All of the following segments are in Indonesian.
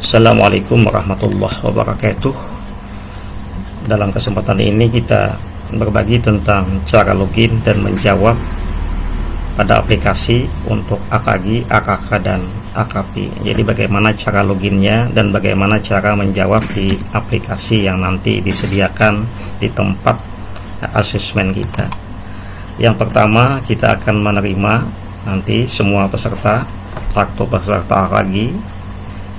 Assalamualaikum warahmatullahi wabarakatuh. Dalam kesempatan ini kita berbagi tentang cara login dan menjawab pada aplikasi untuk AKG, AKK, dan AKP. Jadi bagaimana cara loginnya dan bagaimana cara menjawab di aplikasi yang nanti disediakan di tempat asesmen kita. Yang pertama, kita akan menerima nanti semua peserta kartu peserta AKG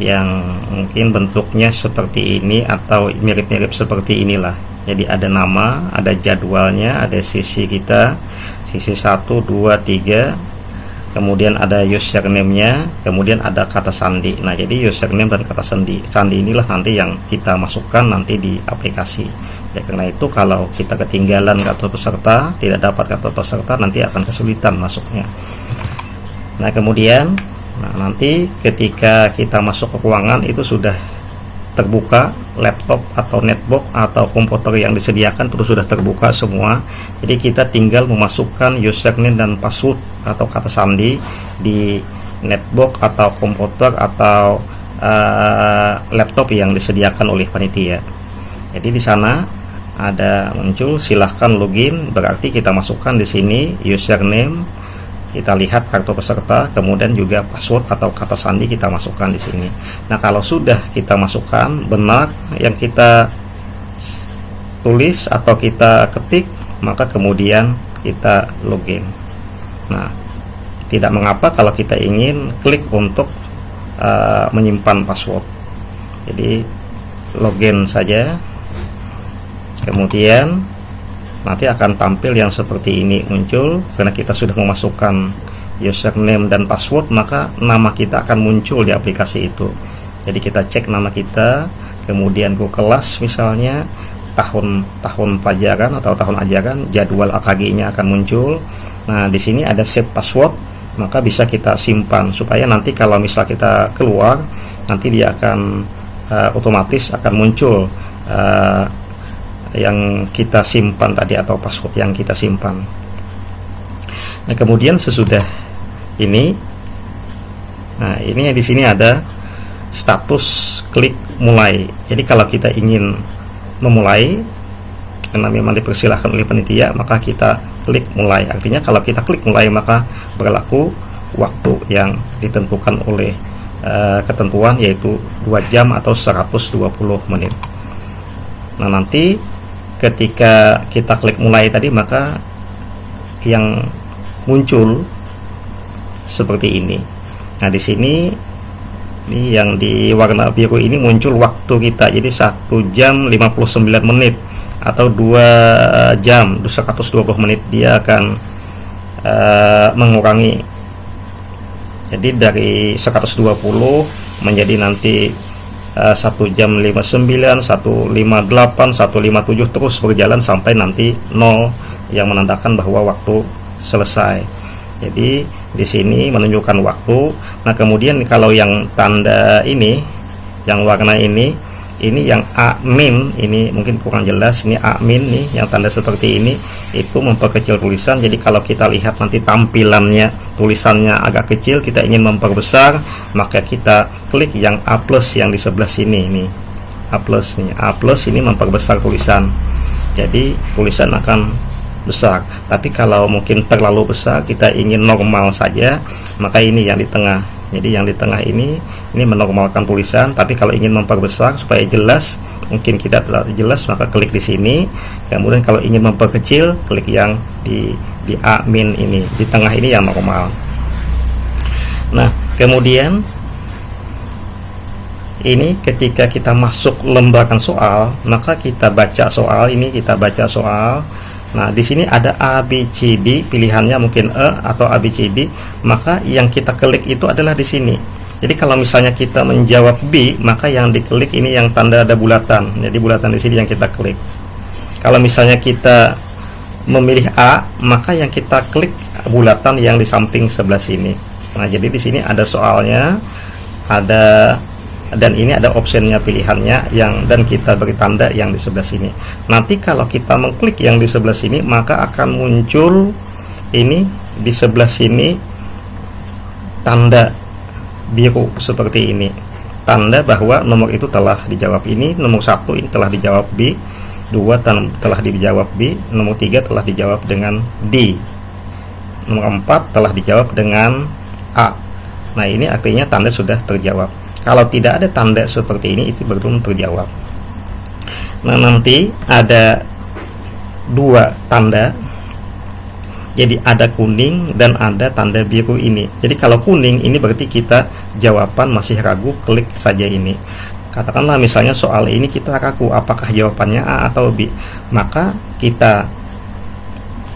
yang mungkin bentuknya seperti ini atau mirip-mirip seperti inilah. Jadi ada nama, ada jadwalnya, ada sisi kita, sisi 1, 2, 3, kemudian ada username-nya, kemudian ada kata sandi. Nah, jadi username dan kata sandi inilah nanti yang kita masukkan nanti di aplikasi. Ya, karena itu kalau kita ketinggalan kartu peserta, tidak dapat kartu peserta, nanti akan kesulitan masuknya. Nah, kemudian nanti ketika kita masuk ke ruangan itu sudah terbuka laptop atau netbook atau komputer yang disediakan itu sudah terbuka semua. Jadi kita tinggal memasukkan username dan password atau kata sandi di netbook atau komputer atau laptop yang disediakan oleh panitia. Jadi di sana ada muncul silahkan login, berarti kita masukkan di sini username. Kita lihat kartu peserta, kemudian juga password atau kata sandi kita masukkan di sini. Nah, kalau sudah kita masukkan benar yang kita tulis atau kita ketik, maka kemudian kita login. Nah, tidak mengapa kalau kita ingin klik untuk menyimpan password. Jadi login saja, kemudian nanti akan tampil yang seperti ini muncul. Karena kita sudah memasukkan username dan password, maka nama kita akan muncul di aplikasi itu. Jadi kita cek nama kita, kemudian ke kelas misalnya, tahun pelajaran atau tahun ajaran, jadwal AKG-nya akan muncul. Nah, di sini ada save password, maka bisa kita simpan supaya nanti kalau misal kita keluar, nanti dia akan otomatis akan muncul yang kita simpan tadi atau password yang kita simpan. Nah, kemudian sesudah ini, nah ini di sini ada status klik mulai. Jadi kalau kita ingin memulai, karena memang dipersilahkan oleh panitia, maka kita klik mulai. Artinya kalau kita klik mulai maka berlaku waktu yang ditentukan oleh ketentuan, yaitu 2 jam atau 120 menit. Nah, nanti ketika kita klik mulai tadi, maka yang muncul seperti ini. Nah, di sini ini yang di warna biru ini muncul waktu kita. Jadi 1 jam 59 menit atau 2 jam 120 menit dia akan mengurangi. Jadi dari 120 menjadi nanti 1 jam 59, 158, 157 terus berjalan sampai nanti 0 yang menandakan bahwa waktu selesai. Jadi di sini menunjukkan waktu. Nah, kemudian kalau yang tanda ini, yang warna ini yang admin, ini mungkin kurang jelas, ini admin nih yang tanda seperti ini, itu memperkecil tulisan. Jadi kalau kita lihat nanti tampilannya, tulisannya agak kecil, kita ingin memperbesar, maka kita klik yang A+ yang di sebelah sini nih. A+ nih, A+ ini memperbesar tulisan. Jadi tulisan akan besar. Tapi kalau mungkin terlalu besar, kita ingin normal saja, maka ini yang di tengah. Jadi yang di tengah ini menormalkan tulisan. Tapi kalau ingin memperbesar supaya jelas, mungkin kita terlalu jelas, maka klik di sini. Kemudian kalau ingin memperkecil, klik yang di admin ini, di tengah ini yang normal. Nah, kemudian ini ketika kita masuk lembaran soal, maka kita baca soal ini, kita baca soal. Nah, di sini ada A, B, C, D, pilihannya mungkin E atau A, B, C, D, maka yang kita klik itu adalah di sini. Jadi kalau misalnya kita menjawab B, maka yang diklik ini yang tanda ada bulatan. Jadi bulatan di sini yang kita klik. Kalau misalnya kita memilih A, maka yang kita klik bulatan yang di samping sebelah sini. Nah, jadi di sini ada soalnya, ada, dan ini ada optionnya, pilihannya yang, dan kita beri tanda yang di sebelah sini. Nanti kalau kita mengklik yang di sebelah sini, maka akan muncul ini di sebelah sini tanda biru seperti ini. tanda bahwa nomor itu telah dijawab. Ini nomor 1 ini telah dijawab B, 2 telah dijawab B, nomor 3 telah dijawab dengan D, nomor 4 telah dijawab dengan A. Nah, ini artinya tanda sudah terjawab. Kalau tidak ada tanda seperti ini, itu belum terjawab. Nah, nanti ada 2 tanda. Jadi ada kuning dan ada tanda biru ini. Jadi kalau kuning ini berarti kita jawaban masih ragu, klik saja ini. Katakanlah misalnya soal ini kita ragu apakah jawabannya A atau B, maka kita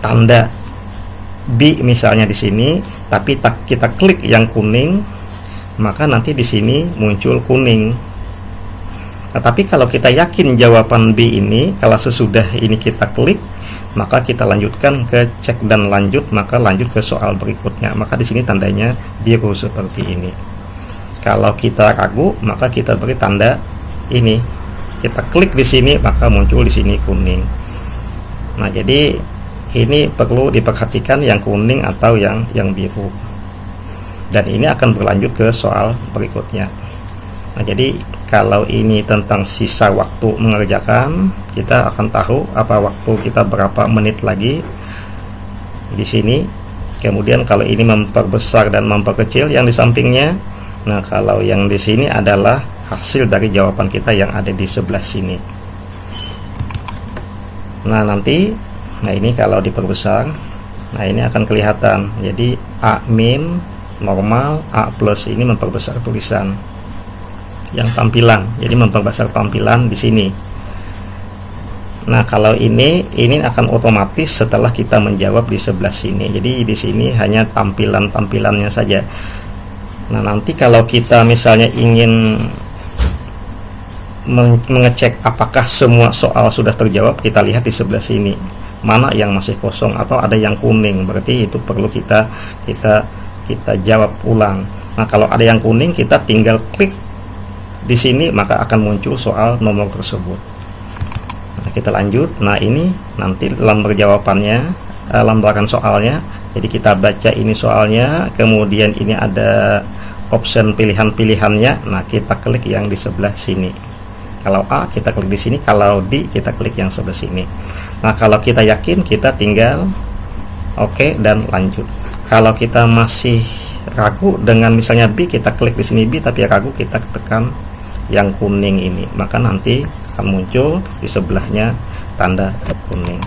tanda B misalnya di sini, tapi kita klik yang kuning, maka nanti di sini muncul kuning. Nah, tapi kalau kita yakin jawaban B ini, kalau sesudah ini kita klik, maka kita lanjutkan ke cek dan lanjut, maka lanjut ke soal berikutnya. Maka di sini tandanya biru seperti ini. Kalau kita ragu, maka kita beri tanda ini. Kita klik di sini, maka muncul di sini kuning. Nah, jadi ini perlu diperhatikan yang kuning atau yang biru. Dan ini akan berlanjut ke soal berikutnya. Nah, jadi kalau ini tentang sisa waktu mengerjakan, kita akan tahu apa waktu kita berapa menit lagi di sini. Kemudian kalau ini memperbesar dan memperkecil yang di sampingnya. Nah, kalau yang di sini adalah hasil dari jawaban kita yang ada di sebelah sini. Nah, nanti ini kalau diperbesar, nah ini akan kelihatan. Jadi A min, normal, A plus ini memperbesar tulisan yang tampilan, jadi memperbesar tampilan di sini. Nah, kalau ini akan otomatis setelah kita menjawab di sebelah sini. Jadi di sini hanya tampilannya saja. Nah, nanti kalau kita misalnya ingin mengecek apakah semua soal sudah terjawab, kita lihat di sebelah sini mana yang masih kosong atau ada yang kuning, berarti itu perlu kita jawab ulang. Nah, kalau ada yang kuning, kita tinggal klik di sini, maka akan muncul soal nomor tersebut. Nah, kita lanjut. Nah, ini nanti lembar jawabannya, lembaran soalnya. Jadi kita baca ini soalnya, kemudian ini ada option pilihan-pilihannya. Nah, kita klik yang di sebelah sini. Kalau A, kita klik di sini. Kalau D, kita klik yang sebelah sini. Nah, kalau kita yakin, kita tinggal oke dan lanjut. Kalau kita masih ragu dengan misalnya B, kita klik di sini B, tapi ragu, kita tekan yang kuning ini, maka nanti akan muncul di sebelahnya tanda kuning.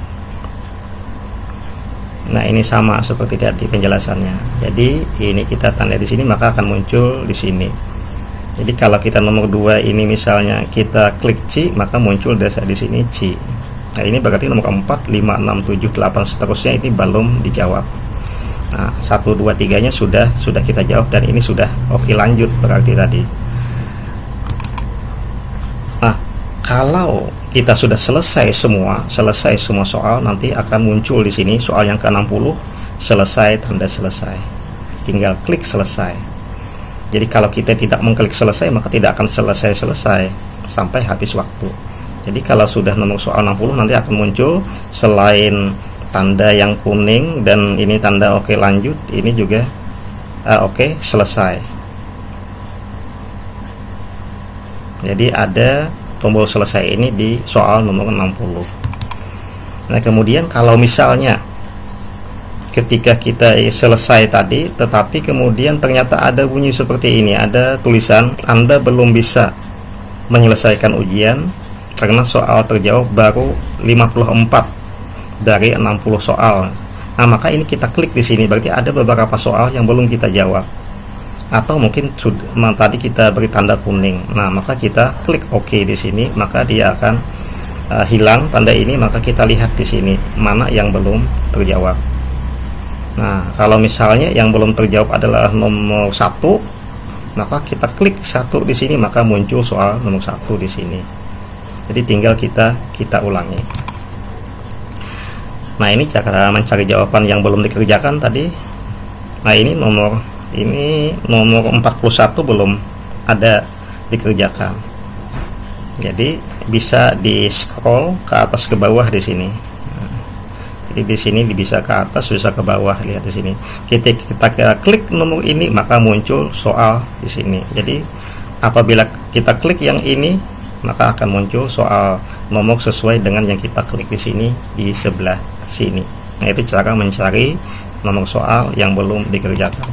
Nah, ini sama seperti tadi penjelasannya. Jadi ini kita tanda di sini, maka akan muncul di sini. Jadi kalau kita nomor 2 ini misalnya kita klik C, maka muncul desa di sini C. Nah, ini berarti nomor 4, 5, 6, 7, 8 seterusnya ini belum dijawab. Nah, 1, 2, 3 nya sudah kita jawab, dan ini sudah oke lanjut berarti tadi. Nah, kalau kita sudah selesai semua soal, nanti akan muncul di sini soal yang ke-60, selesai, tanda selesai. Tinggal klik selesai. Jadi kalau kita tidak mengklik selesai, maka tidak akan selesai sampai habis waktu. Jadi kalau sudah nomor soal 60, nanti akan muncul selain tanda yang kuning dan ini tanda oke lanjut, ini juga oke selesai. Jadi ada tombol selesai ini di soal nomor 60. Nah, kemudian kalau misalnya ketika kita selesai tadi, tetapi kemudian ternyata ada bunyi seperti ini, ada tulisan Anda belum bisa menyelesaikan ujian karena soal terjawab baru 54 dari 60 soal. Nah, maka ini kita klik di sini, berarti ada beberapa soal yang belum kita jawab, atau mungkin tadi kita beri tanda kuning. Nah, maka kita klik OK di sini, maka dia akan hilang tanda ini, maka kita lihat di sini mana yang belum terjawab. Nah, kalau misalnya yang belum terjawab adalah nomor 1, maka kita klik 1 di sini, maka muncul soal nomor 1 di sini. Jadi tinggal kita ulangi. Nah, ini cara mencari jawaban yang belum dikerjakan tadi. Nah, ini nomor 41 belum ada dikerjakan. Jadi bisa di scroll ke atas ke bawah di sini. Jadi di sini bisa ke atas, bisa ke bawah, lihat di sini. Kita klik nomor ini, maka muncul soal di sini. Jadi apabila kita klik yang ini, maka akan muncul soal nomor sesuai dengan yang kita klik di sini di sebelah sini. Nah, itu cara mencari nomor soal yang belum dikerjakan.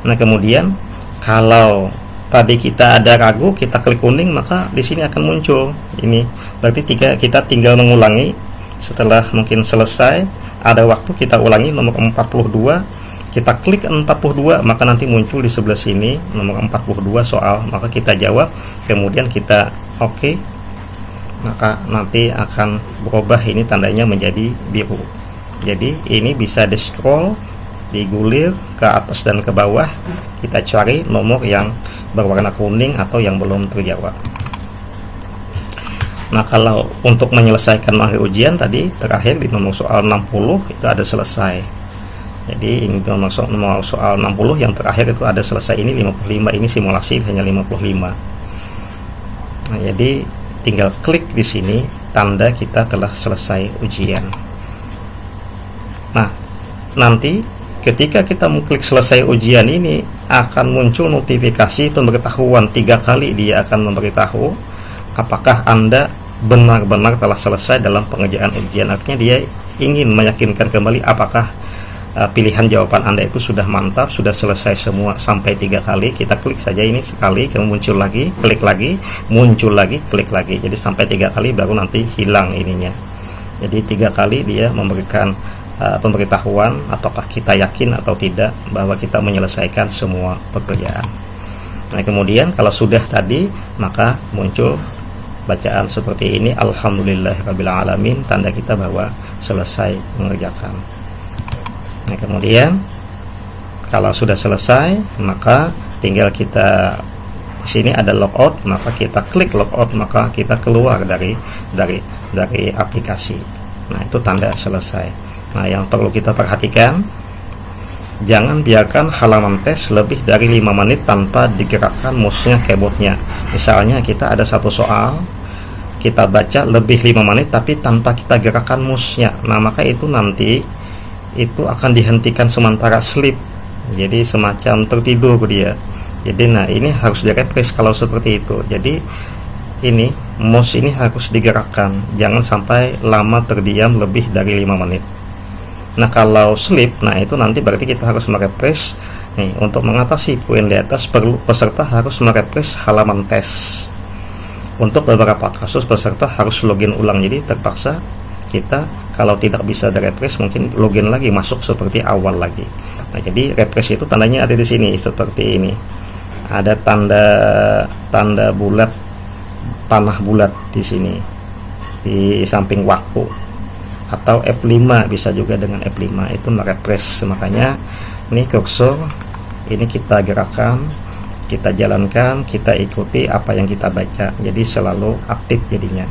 Nah, kemudian kalau tadi kita ada ragu, kita klik kuning, maka di sini akan muncul ini. Berarti kita tinggal mengulangi. Setelah mungkin selesai, ada waktu kita ulangi nomor 42, kita klik 42, maka nanti muncul di sebelah sini nomor 42 soal, maka kita jawab, kemudian kita oke, maka nanti akan berubah ini tandanya menjadi biru. Jadi ini bisa di scroll, digulir ke atas dan ke bawah, kita cari nomor yang berwarna kuning atau yang belum terjawab. Nah, kalau untuk menyelesaikan mengakhiri ujian tadi terakhir di nomor soal 60 itu ada selesai. Jadi ini nomor soal 60 yang terakhir itu ada selesai, ini 55, ini simulasi hanya 55. Nah, jadi tinggal klik di sini tanda kita telah selesai ujian. Nah, nanti ketika kita mengklik selesai ujian ini akan muncul notifikasi pemberitahuan 3 kali. Dia akan memberitahu apakah Anda benar-benar telah selesai dalam pengerjaan ujian. Artinya dia ingin meyakinkan kembali apakah pilihan jawaban Anda itu sudah mantap, sudah selesai semua sampai 3 kali. Kita klik saja ini sekali, kemudian muncul lagi, klik lagi, muncul lagi, klik lagi. Jadi sampai 3 kali baru nanti hilang ininya. Jadi 3 kali dia memberikan pemberitahuan apakah kita yakin atau tidak bahwa kita menyelesaikan semua pekerjaan. Nah, kemudian kalau sudah tadi, maka muncul bacaan seperti ini, alhamdulillahirabbil alamin, tanda kita bahwa selesai mengerjakan. Nah, kemudian kalau sudah selesai, maka tinggal kita di sini ada logout, maka kita klik logout, maka kita keluar dari aplikasi. Nah, itu tanda selesai. Nah, yang perlu kita perhatikan, jangan biarkan halaman tes lebih dari 5 menit tanpa digerakkan mouse-nya, keyboardnya. Misalnya kita ada satu soal, kita baca lebih 5 menit tapi tanpa kita gerakkan mouse-nya. Nah, maka itu nanti itu akan dihentikan sementara, sleep, jadi semacam tertidur dia. Jadi nah, ini harus di-refresh kalau seperti itu. Jadi ini mouse ini harus digerakkan, jangan sampai lama terdiam lebih dari 5 menit. Nah, kalau sleep, nah itu nanti berarti kita harus merefresh. Nih, untuk mengatasi poin di atas, peserta harus merefresh halaman tes. Untuk beberapa kasus peserta harus login ulang, jadi terpaksa kita kalau tidak bisa di-refresh mungkin login lagi, masuk seperti awal lagi. Nah, jadi refresh itu tandanya ada di sini seperti ini. Ada tanda bulat, panah bulat di sini di samping waktu, atau F5 bisa juga dengan F5 itu merefresh. Makanya ini kursor ini kita gerakkan, kita jalankan, kita ikuti apa yang kita baca, jadi selalu aktif jadinya.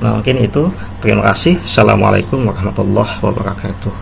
Nah, mungkin itu. Terima kasih. Assalamualaikum warahmatullahi wabarakatuh.